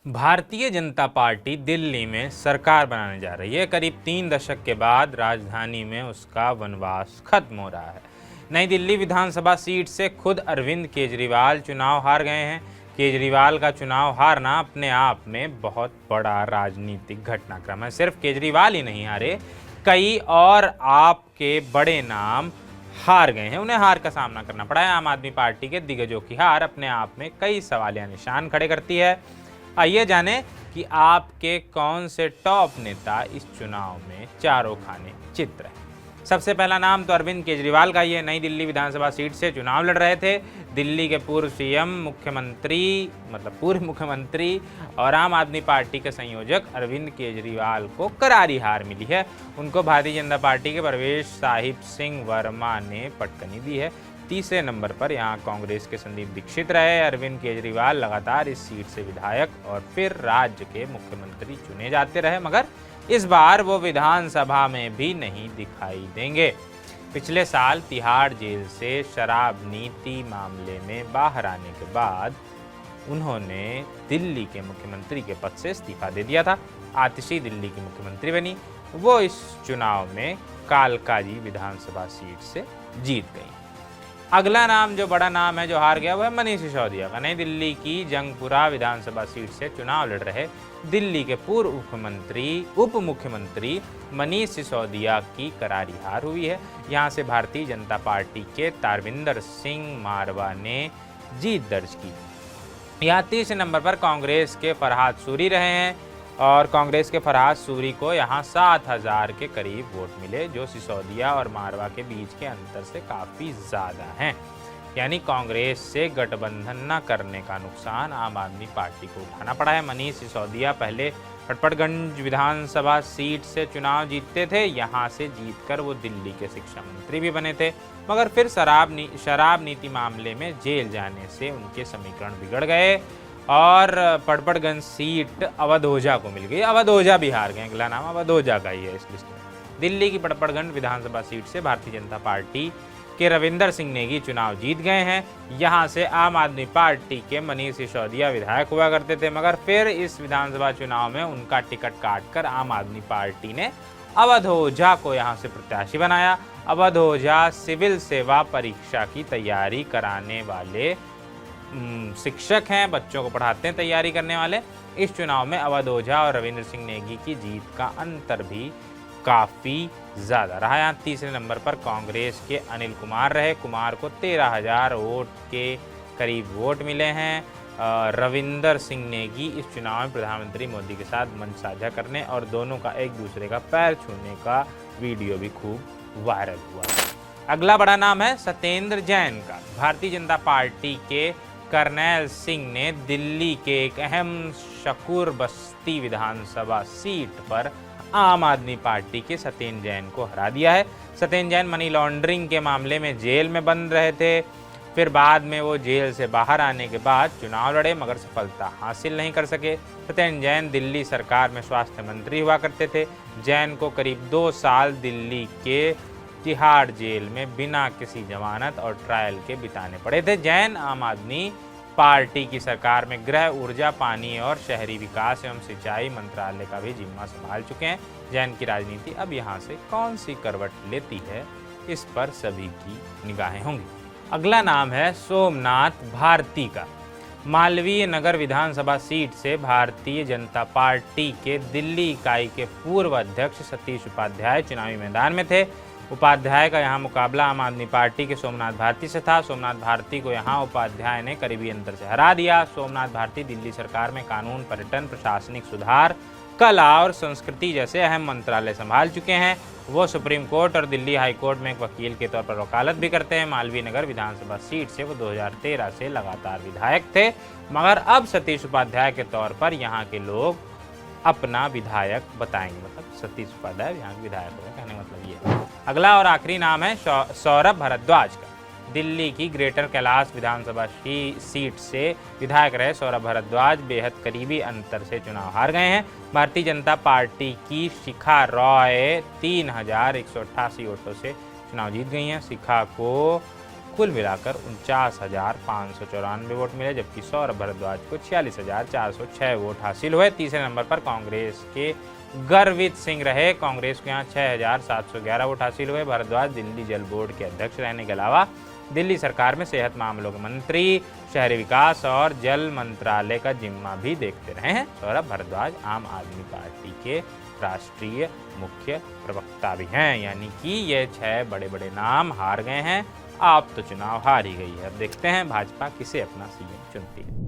Bharatiya Janata party Delhi में सरकार बनाने जा रही है। करीब 3 दशक के बाद राजधानी में उसका वनवास खत्म हो रहा है। नई दिल्ली विधानसभा सीट से खुद अरविंद केजरीवाल चुनाव हार गए हैं। केजरीवाल का चुनाव हारना अपने आप में बहुत बड़ा राजनीतिक घटनाक्रम है। सिर्फ केजरीवाल ही नहीं हारे, कई और आपके बड़े नाम हार गए हैं। उन्हें हार का सामना करना पड़ा है। आम आदमी पार्टी के दिग्गजों की हार अपने आप में कई सवालिया निशान खड़े करती है। आइए जानें कि आपके कौन से टॉप नेता इस चुनाव में चारों खाने चित्र हैं। सबसे पहला नाम तो अरविंद केजरीवाल का ही है। नई दिल्ली विधानसभा सीट से चुनाव लड़ रहे थे। दिल्ली के पूर्व सीएम पूर्व मुख्यमंत्री और आम आदमी पार्टी के संयोजक अरविंद केजरीवाल को करारी हार मिली है। उनको भारतीय जनता पार्टी के परवेश साहिब सिंह वर्मा ने पटकनी दी है। तीसरे नंबर पर यहां कांग्रेस के संदीप दीक्षित रहे। अरविंद केजरीवाल लगातार इस सीट से विधायक और फिर राज्य के मुख्यमंत्री चुने जाते रहे, मगर इस बार वो विधानसभा में भी नहीं दिखाई देंगे। पिछले साल तिहाड़ जेल से शराब नीति मामले में बाहर आने के बाद उन्होंने दिल्ली के मुख्यमंत्री के पद से इस्तीफा दे दिया था। आतिशी दिल्ली की मुख्यमंत्री बनी। वो इस चुनाव में कालकाजी विधानसभा सीट से जीत गई। अगला नाम जो बड़ा नाम है जो हार गया वो है मनीष सिसोदिया का। नई दिल्ली की जंगपुरा विधानसभा सीट से चुनाव लड़ रहे दिल्ली के पूर्व उप मुख्यमंत्री मनीष सिसोदिया की करारी हार हुई है। यहां से भारतीय जनता पार्टी के तारविंदर सिंह मारवा ने जीत दर्ज की। यहाँ तीसरे नंबर पर कांग्रेस के फरहाद सूरी रहे हैं और कांग्रेस के फरहाद सूरी को यहाँ 7,000 के करीब वोट मिले, जो सिसोदिया और मारवा के बीच के अंतर से काफ़ी ज़्यादा हैं। यानी कांग्रेस से गठबंधन न करने का नुकसान आम आदमी पार्टी को उठाना पड़ा है। मनीष सिसोदिया पहले पटपड़गंज विधानसभा सीट से चुनाव जीतते थे। यहाँ से जीतकर वो दिल्ली के शिक्षा मंत्री भी बने थे, मगर फिर शराब नीति मामले में जेल जाने से उनके समीकरण बिगड़ गए और पटपड़गंज सीट अवध ओझा को मिल गई। अवध ओझा भी हार गए। अगला नाम अवध ओझा का ही है इस लिस्ट में। दिल्ली की पटपड़गंज विधानसभा सीट से भारतीय जनता पार्टी के रविंदर सिंह नेगी चुनाव जीत गए हैं। यहां से आम आदमी पार्टी के मनीष सिसोदिया विधायक हुआ करते थे, मगर फिर इस विधानसभा चुनाव में उनका टिकट काटकर आम आदमी पार्टी ने अवध ओझा को यहां से प्रत्याशी बनाया। अवध ओझा सिविल सेवा परीक्षा की तैयारी कराने वाले शिक्षक हैं, बच्चों को पढ़ाते हैं तैयारी करने वाले। इस चुनाव में अवध ओझा और रविंद्र सिंह नेगी की जीत का अंतर भी काफ़ी ज़्यादा रहा। यहाँ तीसरे नंबर पर कांग्रेस के अनिल कुमार रहे। कुमार को 13,000 वोट के करीब वोट मिले हैं। रविंदर सिंह नेगी इस चुनाव में प्रधानमंत्री मोदी के साथ मंच साझा करने और दोनों का एक दूसरे का पैर छूने का वीडियो भी खूब वायरल हुआ। अगला बड़ा नाम है सत्येंद्र जैन का। भारतीय जनता पार्टी के करनैल सिंह ने दिल्ली के एक अहम शकूर बस्ती विधानसभा सीट पर आम आदमी पार्टी के सत्येंद्र जैन को हरा दिया है। सत्येंद्र जैन मनी लॉन्ड्रिंग के मामले में जेल में बंद रहे थे। फिर बाद में वो जेल से बाहर आने के बाद चुनाव लड़े, मगर सफलता हासिल नहीं कर सके। सत्येंद्र जैन दिल्ली सरकार में स्वास्थ्य मंत्री हुआ करते थे। जैन को करीब 2 साल दिल्ली के तिहाड़ जेल में बिना किसी जमानत और ट्रायल के बिताने पड़े थे। जैन आम आदमी पार्टी की सरकार में गृह, ऊर्जा, पानी और शहरी विकास एवं सिंचाई मंत्रालय का भी जिम्मा संभाल चुके हैं। जैन की राजनीति अब यहाँ से कौन सी करवट लेती है, इस पर सभी की निगाहें होंगी। अगला नाम है सोमनाथ भारती का। मालवीय नगर विधानसभा सीट से भारतीय जनता पार्टी के दिल्ली इकाई के पूर्व अध्यक्ष सतीश उपाध्याय चुनावी मैदान में थे। उपाध्याय का यहाँ मुकाबला आम आदमी पार्टी के सोमनाथ भारती से था। सोमनाथ भारती को यहाँ उपाध्याय ने करीबी अंतर से हरा दिया। सोमनाथ भारती दिल्ली सरकार में कानून, पर्यटन, प्रशासनिक सुधार, कला और संस्कृति जैसे अहम मंत्रालय संभाल चुके हैं। वो सुप्रीम कोर्ट और दिल्ली हाई कोर्ट में एक वकील के तौर पर वकालत भी करते हैं। मालवीय नगर विधानसभा सीट से वो 2013 से लगातार विधायक थे, मगर अब सतीश उपाध्याय के तौर पर यहाँ के लोग अपना विधायक बताएंगे। मतलब सतीश उपाध्याय यहाँ के विधायक हो गए, कहने का मतलब ये है। अगला और आखिरी नाम है सौरभ भारद्वाज का। दिल्ली की ग्रेटर कैलाश विधानसभा सीट से विधायक रहे सौरभ भारद्वाज बेहद करीबी अंतर से चुनाव हार गए हैं। भारतीय जनता पार्टी की शिखा रॉय 3,188 वोटों से चुनाव जीत गई हैं। शिखा को कुल मिलाकर 49,594 वोट मिले, जबकि सौरभ भारद्वाज को 46,406 वोट हासिल हुए। तीसरे नंबर पर कांग्रेस के गर्वित सिंह रहे। कांग्रेस को यहाँ 6,711 वोट हासिल हुए। भारद्वाज दिल्ली जल बोर्ड के अध्यक्ष रहने के अलावा दिल्ली सरकार में सेहत मामलों के मंत्री, शहरी विकास और जल मंत्रालय का जिम्मा भी देखते रहे हैं। सौरभ भारद्वाज आम आदमी पार्टी के राष्ट्रीय मुख्य प्रवक्ता भी हैं। यानी कि ये 6 बड़े बड़े नाम हार गए हैं। आप तो चुनाव हार ही गई है। अब देखते हैं भाजपा किसे अपना सीएम चुनती है।